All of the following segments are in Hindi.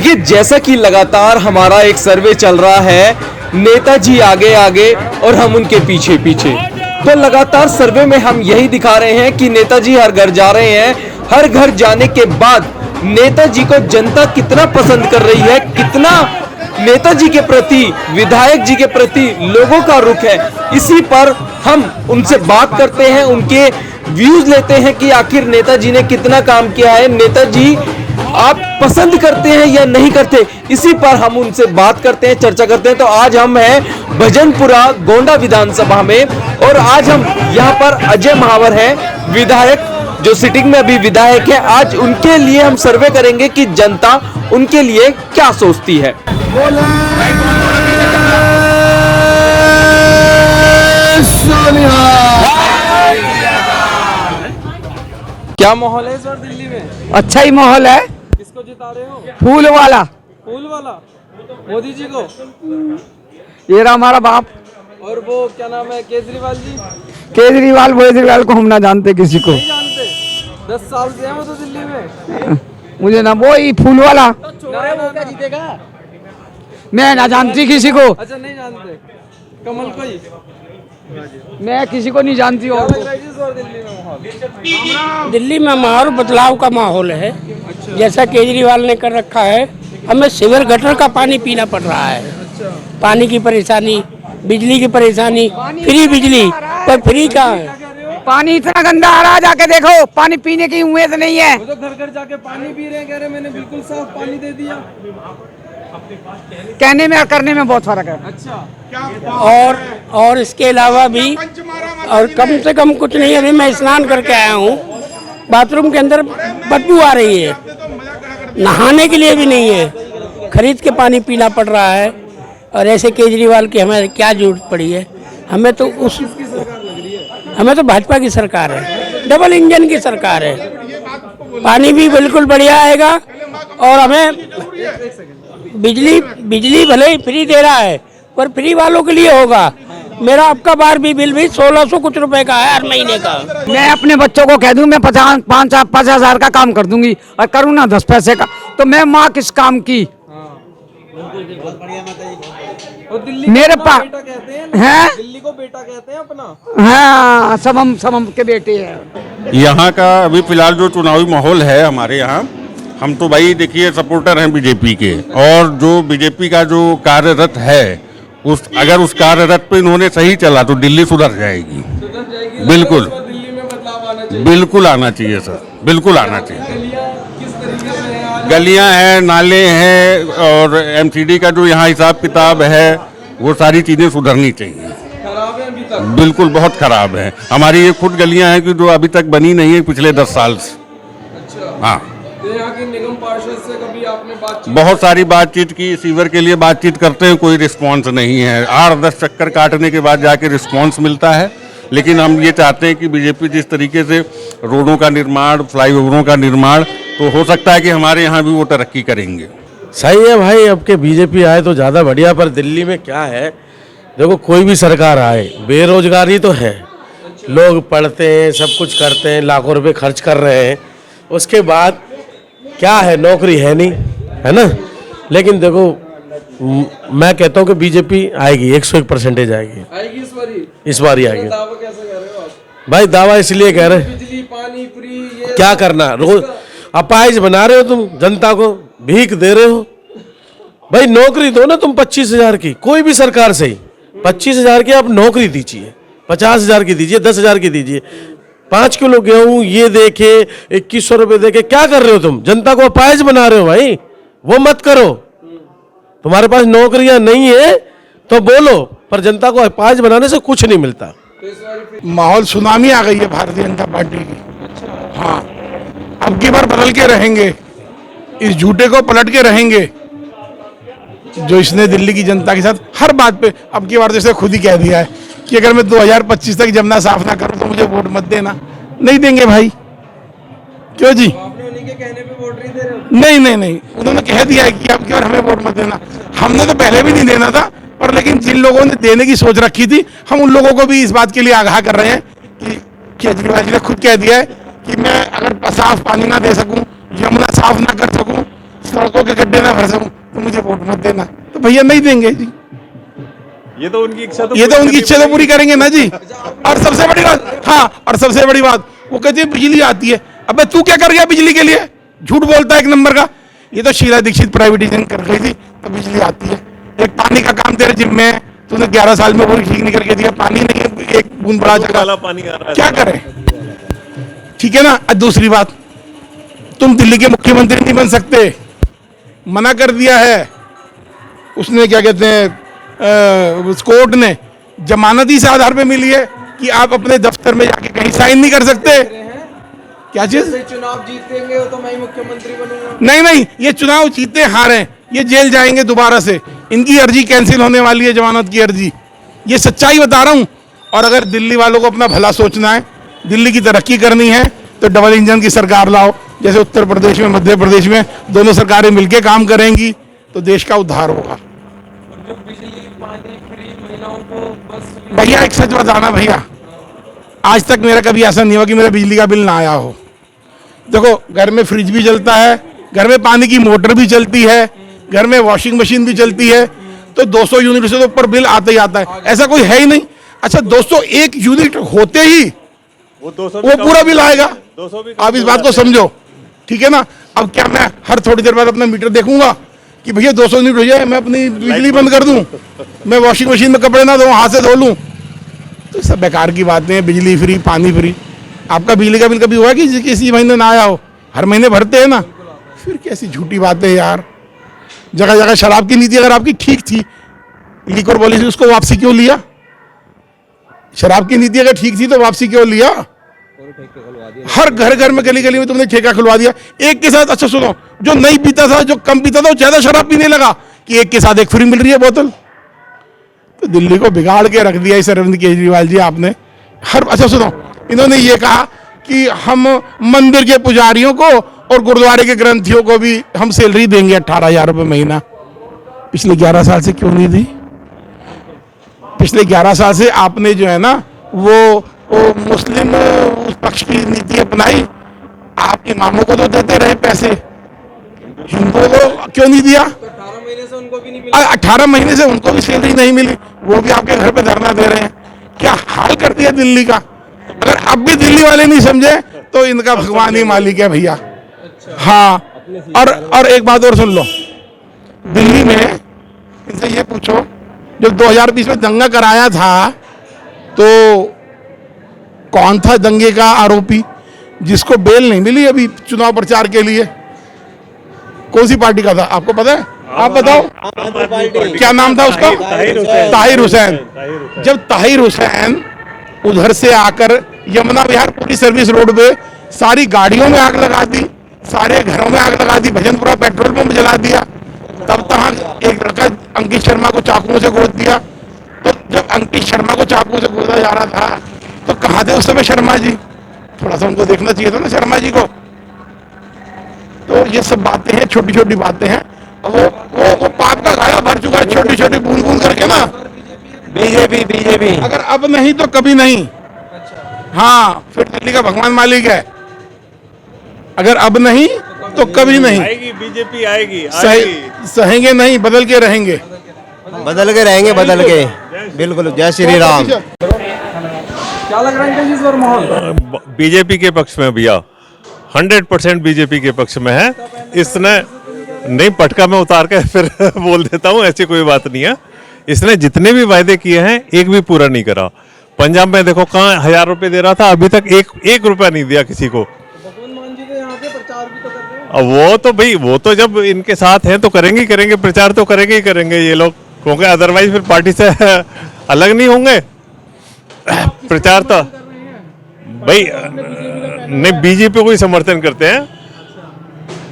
देखिए, जैसा कि लगातार हमारा एक सर्वे चल रहा है, नेताजी आगे आगे और हम उनके पीछे पीछे, तो लगातार सर्वे में हम यही दिखा रहे हैं कि नेताजी हर घर जा रहे हैं। हर घर जाने के बाद नेताजी को जनता कितना पसंद कर रही है, कितना नेताजी के प्रति, विधायक जी के प्रति लोगों का रुख है, इसी पर हम उनसे बात करते हैं, उनके व्यूज लेते हैं कि आखिर नेताजी ने कितना काम किया है, नेताजी आप पसंद करते हैं या नहीं करते, इसी पर हम उनसे बात करते हैं, चर्चा करते हैं। तो आज हम हैं भजनपुरा गोंडा विधानसभा में और आज हम यहाँ पर अजय महावर हैं, विधायक जो सिटिंग में अभी विधायक है। आज उनके लिए हम सर्वे करेंगे कि जनता उनके लिए क्या सोचती है। क्या माहौल है इस बार दिल्ली में? अच्छा ही माहौल है। किसको जिता रहे हो? फूल वाला मोदी जी को? ये रहा हमारा बाप। और वो क्या नाम है, केजरीवाल जी? केजरीवाल को हम ना जानते, किसी को नहीं जानते। 10 साल से हैं वो तो दिल्ली में। मुझे ना, वो ही फूल वाला। वो क्या जीतेगा? मैं ना जानती किसी को। अच्छा, नहीं जानते कमल को ही? मैं किसी को नहीं जानती हूँ। दिल्ली में माहौल बदलाव का माहौल है। जैसा केजरीवाल ने कर रखा है, हमें सीवर गटर का पानी पीना पड़ रहा है। पानी की परेशानी, बिजली की परेशानी, फ्री बिजली पर फ्री कहाँ है? पानी इतना गंदा आ रहा है, जाके देखो, पानी पीने की उम्मीद नहीं है। वो तो घर घर जाके पानी पी रहे हैं, कह रहे मैंने बिल्कुल साफ पानी दे दिया। कहने में और करने में बहुत फर्क है। अच्छा, और इसके अलावा भी और कम से कम कुछ नहीं, अभी मैं स्नान करके आया हूँ, बाथरूम के अंदर बदबू आ रही है, नहाने के लिए भी नहीं है, खरीद के पानी पीना पड़ रहा है। और ऐसे केजरीवाल की हमें क्या जरूरत पड़ी है? हमें तो भाजपा की सरकार है, डबल इंजन की सरकार है। पानी भी बिल्कुल बढ़िया आएगा और हमें बिजली भले ही फ्री दे रहा है, पर फ्री वालों के लिए होगा। मेरा आपका बार भी बिल भी 1600 कुछ रुपए का है हर महीने का। मैं अपने बच्चों को कह दूं मैं 50,000 का काम कर दूंगी और करूँ ना 10 पैसे का, तो मैं माँ किस काम की? मेरे पास हैं, दिल्ली को बेटा कहते हैं अपना। हाँ, समम के बेटे हैं। यहाँ का अभी फिलहाल जो चुनावी माहौल है हमारे यहाँ, हम तो भाई देखिए सपोर्टर हैं बीजेपी के, और जो बीजेपी का जो कार्यरत है अगर उस कार्यरत पे इन्होंने सही चला तो दिल्ली सुधर जाएगी। बिल्कुल दिल्ली में बदलाव आना चाहिए। बिल्कुल आना चाहिए सर, बिल्कुल आना चाहिए। किस तरीके से है? गलियां हैं, नाले हैं, और एमसीडी का जो यहाँ हिसाब किताब है वो सारी चीज़ें सुधरनी चाहिए। खराब है अभी तक? बिल्कुल बहुत खराब है। हमारी ये खुद गलियां हैं कि जो अभी तक बनी नहीं है पिछले 10 साल से। अच्छा, हाँ, तो यहाँ के निगम पार्षद से कभी आपने बातचीत? बहुत सारी बातचीत की, सीवर के लिए बातचीत करते हैं, कोई रिस्पांस नहीं है। 8-10 चक्कर काटने के बाद जाके रिस्पांस मिलता है। लेकिन हम ये चाहते हैं कि बीजेपी जिस तरीके से रोडों का निर्माण, फ्लाईओवरों का निर्माण, तो हो सकता है कि हमारे यहाँ भी वो तरक्की करेंगे। सही है भाई, अब के बीजेपी आए तो ज़्यादा बढ़िया। पर दिल्ली में क्या है, देखो कोई भी सरकार आए, बेरोजगारी तो है, लोग पढ़ते हैं, सब कुछ करते हैं, लाखों रुपए खर्च कर रहे हैं, उसके बाद क्या है, नौकरी है नहीं, है ना। लेकिन देखो मैं कहता हूँ कि बीजेपी आएगी, 101% आएगी इस बार ही आएगी। दावा कैसे कर रहे हो आप? भाई दावा इसलिए कह रहे हैं, बिजली पानी फ्री, ये क्या करना, रोज अपाहिज बना रहे हो तुम, जनता को भीख दे रहे हो। भाई नौकरी दो ना तुम 25,000 की, कोई भी सरकार से ही 25,000 की आप नौकरी दीजिए, 50,000 की दीजिए, 10,000 की दीजिए। 5 किलो गेहूं ये देके 2100 रुपये देके क्या कर रहे हो तुम? जनता को अपाहिज बना रहे हो भाई, वो मत करो। तुम्हारे पास नौकरियां नहीं है तो बोलो, पर जनता को अपाहिज बनाने से कुछ नहीं मिलता। माहौल सुनामी आ गई है भारतीय जनता पार्टी की। हाँ, अब की बार बदल के रहेंगे, इस झूठे को पलट के रहेंगे जो इसने दिल्ली की जनता के साथ हर बात पे। अब की बार जैसे खुद ही कह दिया है कि अगर मैं 2025 तक जमना साफ ना करूं तो मुझे वोट मत देना। नहीं देंगे भाई, क्यों जी? आपने उन्हीं के कहने पे वोट नहीं दे रहे हो? नहीं, उन्होंने कह दिया है कि अब की बार हमें वोट मत देना। हमने तो पहले भी नहीं देना था, पर लेकिन जिन लोगों ने देने की सोच रखी थी, हम उन लोगों को भी इस बात के लिए आगाह कर रहे हैं कि केजरीवाल जी ने खुद कह दिया है कि मैं अगर साफ पानी ना दे सकूं, यमुना साफ ना कर सकूं, सड़कों के गड्ढे ना भर सकूं तो मुझे वोट मत देना। तो भैया नहीं देंगे जी, ये तो उनकी इच्छा उनकी इच्छा तो पूरी करेंगे ना जी। और सबसे बड़ी बात, हाँ, और सबसे बड़ी बात, वो कहते हैं बिजली आती है। अबे तू क्या कर गया बिजली के लिए? झूठ बोलता है एक नंबर का। ये तो शीला दीक्षित प्राइवेटाइजेशन कर गई थी तो बिजली आती है। एक पानी का काम तेरे जिम्मे है, तूने 11 साल में वो ठीक नहीं करके दिया। पानी नहीं है, एक बूंद बड़ा जगह पानी आ रहा है, क्या करें? ठीक है ना। दूसरी बात, तुम दिल्ली के मुख्यमंत्री नहीं बन सकते, मना कर दिया है उसने, क्या कहते हैं, उस कोर्ट ने जमानत इस आधार पे मिली है कि आप अपने दफ्तर में जाके कहीं साइन नहीं कर सकते। क्या चीज? चुनाव जीतेंगे तो मैं ही मुख्यमंत्री बनूंगा। नहीं, ये चुनाव जीते हारे, ये जेल जाएंगे दोबारा से। इनकी अर्जी कैंसिल होने वाली है, जमानत की अर्जी। ये सच्चाई बता रहा हूं। और अगर दिल्ली वालों को अपना भला सोचना है, दिल्ली की तरक्की करनी है, तो डबल इंजन की सरकार लाओ। जैसे उत्तर प्रदेश में, मध्य प्रदेश में दोनों सरकारें मिलकर काम करेंगी तो देश का उद्धार होगा। भैया एक सच बताना भैया, आज तक मेरा कभी ऐसा नहीं हुआ कि मेरा बिजली का बिल ना आया हो। देखो, घर में फ्रिज भी चलता है, घर में पानी की मोटर भी चलती है, घर में वॉशिंग मशीन भी चलती है, तो 200 यूनिट से तो ऊपर बिल आता ही आता है। ऐसा कोई है ही नहीं। अच्छा, 201 यूनिट होते ही वो पूरा बिल आएगा। आप इस बात को समझो, ठीक है ना। अब क्या मैं हर थोड़ी देर बाद अपना मीटर देखूंगा कि भैया 200 यूनिट हो जाए, मैं अपनी बिजली बंद कर दूं, मैं वॉशिंग मशीन में कपड़े ना धोऊं, हाथ से धो लूं? तो सब बेकार की बातें हैं। बिजली फ्री, पानी फ्री। आपका बिजली का बिल कभी हुआ कि किसी महीने ना आया हो? हर महीने भरते हैं ना। फिर कैसी झूठी बातें यार। जगह जगह शराब की नीति अगर आपकी ठीक थी, लिकर पॉलिसी, उसको वापसी क्यों लिया? शराब की नीति अगर ठीक थी तो वापसी क्यों लिया? हर घर घर में, गली गली में तुमने ठेका खुलवा दिया एक के साथ। अच्छा सुनो, जो नहीं पीता था, जो कम पीता था, वो ज्यादा शराब पीने लगा कि एक के साथ एक फ्री मिल रही है बोतल। तो दिल्ली को बिगाड़ के रख दिया इस अरविंद केजरीवाल जी आपने। अच्छा सुनो, इन्होंने ये कहा कि हम मंदिर के पुजारियों को और गुरुद्वारे के ग्रंथियों को भी हम सैलरी देंगे 18,000 रुपये महीना। पिछले 11 साल से क्यों नहीं दी? पिछले 11 साल से आपने जो है ना वो मुस्लिम उस पक्ष की नीति अपनाई। आप इमामों को तो देते रहे पैसे, हिंदुओं को क्यों नहीं दिया? 18 महीने से उनको भी नहीं मिला। 18 महीने से उनको भी सैलरी नहीं मिली, वो भी आपके घर पे धरना दे रहे हैं। क्या हाल कर दिया दिल्ली का। अगर अब भी दिल्ली वाले नहीं समझे तो इनका भगवान ही मालिक है भैया। हाँ, और एक बात और सुन लो, दिल्ली में इनसे ये पूछो, जब 2020 में दंगा कराया था तो कौन था दंगे का आरोपी जिसको बेल नहीं मिली अभी चुनाव प्रचार के लिए? कौन सी पार्टी का था, आपको पता है? आप बताओ, क्या नाम था उसका? ताहिर हुसैन। जब ताहिर हुसैन उधर से आकर यमुना विहार पूरी सर्विस रोड पे सारी गाड़ियों में आग लगा दी, सारे घरों में आग लगा दी, भजनपुरा पेट्रोल पंप जला दिया, तब तक एक लड़का अंकित शर्मा को चाकुओं से गोद दिया। तो जब अंकित शर्मा को चाकुओं से गोदा जा रहा था तो कहाँ थे उस समय शर्मा जी? थोड़ा सा उनको देखना चाहिए था ना शर्मा जी को। तो ये सब बातें हैं, छोटी छोटी बातें हैं। वो पाप का घड़ा भर चुका है छोटी छोटी बूंद बूंद करके ना। बीजेपी अगर अब नहीं तो कभी नहीं। हाँ, फिर दिल्ली का भगवान मालिक है। अगर अब नहीं तो कभी नहीं। आएगी बीजेपी, आएगी। सहेंगे नहीं, बदल के रहेंगे। बदल के बिल्कुल। जय श्री राम। क्या लग रहा है इस बार माहौल? बीजेपी के पक्ष में भैया, 100% बीजेपी के पक्ष में है। इसने नहीं, पटका में उतार के फिर बोल देता हूँ, ऐसी कोई बात नहीं है। इसने जितने भी वायदे किए हैं एक भी पूरा नहीं करा। पंजाब में देखो, कहाँ 1000 रुपए दे रहा था, अभी तक एक रुपया नहीं दिया किसी को। अब वो तो भाई, वो तो जब इनके साथ हैं तो करेंगे ही करेंगे, प्रचार तो करेंगे ही करेंगे ये लोग, क्योंकि अदरवाइज फिर पार्टी से अलग नहीं होंगे। प्रचार तो भाई नहीं, बीजेपी को ही समर्थन करते हैं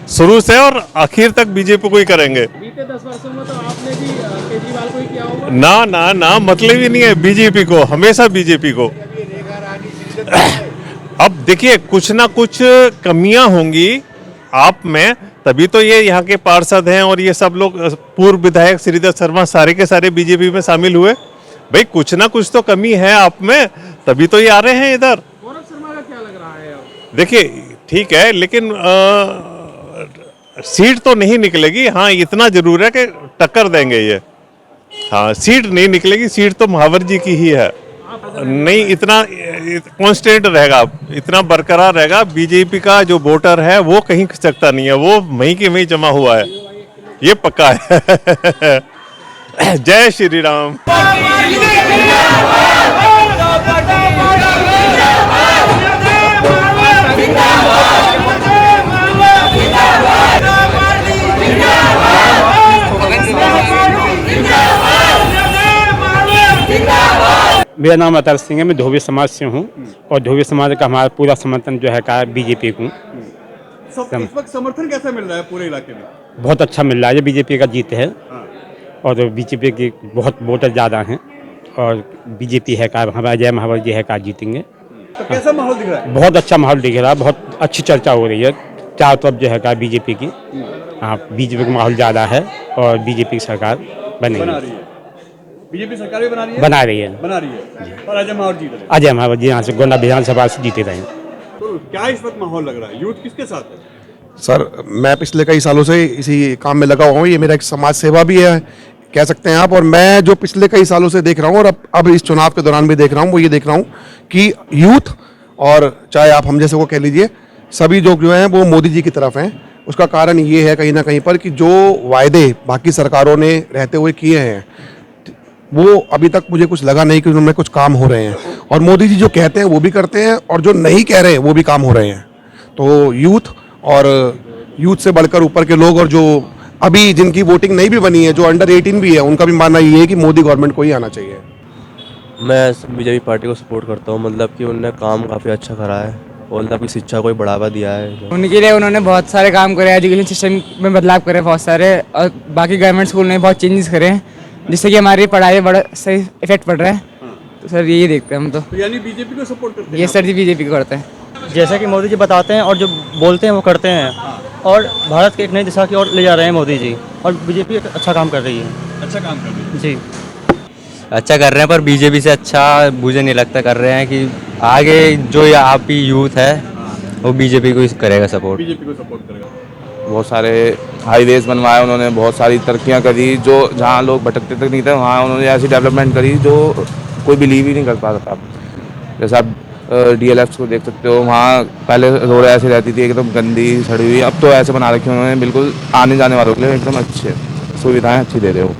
शुरू से और आखिर तक बीजेपी को ही करेंगे। बीते 10 वर्षों में तो आपने भी केजरीवाल को ही किया होगा। ना, मतलब ही नहीं है बीजेपी को, हमेशा बीजेपी को। अब देखिए, कुछ ना कुछ कमियां होंगी आप में, तभी तो ये यहाँ के पार्षद हैं और ये सब लोग, पूर्व विधायक श्रीधर शर्मा सारे के सारे बीजेपी में शामिल हुए। भाई कुछ ना कुछ तो कमी है आप में, तभी तो ये आ रहे हैं इधर। गौरव शर्मा का क्या लग रहा है? देखिए ठीक है, लेकिन सीट तो नहीं निकलेगी, हाँ इतना जरूर है कि टक्कर देंगे ये। हाँ सीट नहीं निकलेगी, सीट तो महावर जी की ही है। नहीं इतना कांस्टेंट रहेगा, इतना बरकरार रहेगा। बीजेपी का जो वोटर है वो कहीं खिसकता नहीं है, वो वहीं के वहीं जमा हुआ है, ये पक्का है। जय श्री राम। मेरा नाम अतर सिंह है, मैं धोबी समाज से हूँ और धोबी समाज का हमारा पूरा समर्थन जो है का बीजेपी को। इस वक्त समर्थन कैसा मिल रहा है पूरे इलाके में? बहुत अच्छा मिल रहा है, बीजेपी का जीत है और बीजेपी की बहुत वोटर ज़्यादा हैं और बीजेपी है का हमारा जय महावर जी है का जीतेंगे। तो कैसा माहौल दिख रहा है? बहुत अच्छा माहौल दिख रहा है, बहुत अच्छी चर्चा हो रही है चारों तरफ जो है का बीजेपी की। हाँ बीजेपी का माहौल ज़्यादा है और बीजेपी की सरकार बनेगी। बीजेपी सरकार भी बना रही है? बना रही है और अजय महावर जीत रहे हैं। अजय महावर जी यहाँ से गोंडा विधानसभा से जीते रहे। तो क्या इस वक्त माहौल लग रहा है? यूथ किसके साथ है? सर मैं पिछले कई सालों से इसी काम में लगा हुआ हूँ, ये मेरा एक समाज सेवा भी है कह सकते हैं आप। और मैं जो पिछले कई सालों से देख रहा हूँ और अब इस चुनाव के दौरान भी देख रहा हूँ, वो ये देख रहा हूँ कि यूथ और चाहे आप हम जैसे को कह लीजिए, सभी जो हैं वो मोदी जी की तरफ हैं। उसका कारण ये है कहीं ना कहीं पर कि जो वायदे बाकी सरकारों ने रहते हुए किए हैं वो अभी तक मुझे कुछ लगा नहीं कि उनमें कुछ काम हो रहे हैं। और मोदी जी जो कहते हैं वो भी करते हैं और जो नहीं कह रहे हैं वो भी काम हो रहे हैं। तो यूथ से बढ़कर ऊपर के लोग और जो अभी जिनकी वोटिंग नहीं भी बनी है, जो अंडर 18 भी है, उनका भी मानना ये है कि मोदी गवर्नमेंट को ही आना चाहिए। मैं बीजेपी पार्टी को सपोर्ट करता हूँ, मतलब कि उनने काम काफ़ी अच्छा करा है और मतलब कि शिक्षा को भी बढ़ावा दिया है। उनके लिए उन्होंने बहुत सारे काम करे, एजुकेशन सिस्टम में बदलाव करे बहुत सारे, और बाकी गवर्नमेंट स्कूल ने बहुत चेंजेस करे जिससे कि हमारी पढ़ाई बड़ा सही इफेक्ट पड़ रहा है। तो सर यही देखते हैं हम तो यानी बीजेपी को सपोर्ट करते हैं? ये सर जी बीजेपी को करते हैं। जैसा कि मोदी जी बताते हैं और जो बोलते हैं वो करते हैं और भारत के एक नई दिशा की ओर ले जा रहे हैं मोदी जी, और बीजेपी अच्छा काम कर रही है। अच्छा काम कर रही है जी अच्छा कर रहे हैं, पर बीजेपी से अच्छा मुझे नहीं लगता कर रहे हैं कि आगे जो आप ही यूथ है वो बीजेपी को करेगा सपोर्ट। बीजेपी को सपोर्ट करेगा। बहुत सारे हाईवेज बनवाए उन्होंने, बहुत सारी तरक्कियां करी, जो जहां लोग भटकते तक नहीं थे वहाँ उन्होंने ऐसी डेवलपमेंट करी जो कोई बिलीव ही नहीं कर पाता था। जैसे आप DLFs को देख सकते हो, वहाँ पहले रोड ऐसी रहती थी एकदम गंदी सड़ी हुई, अब तो ऐसे बना रखी उन्होंने, बिल्कुल आने जाने वालों के लिए एकदम अच्छे सुविधाएं अच्छी दे रहे हो।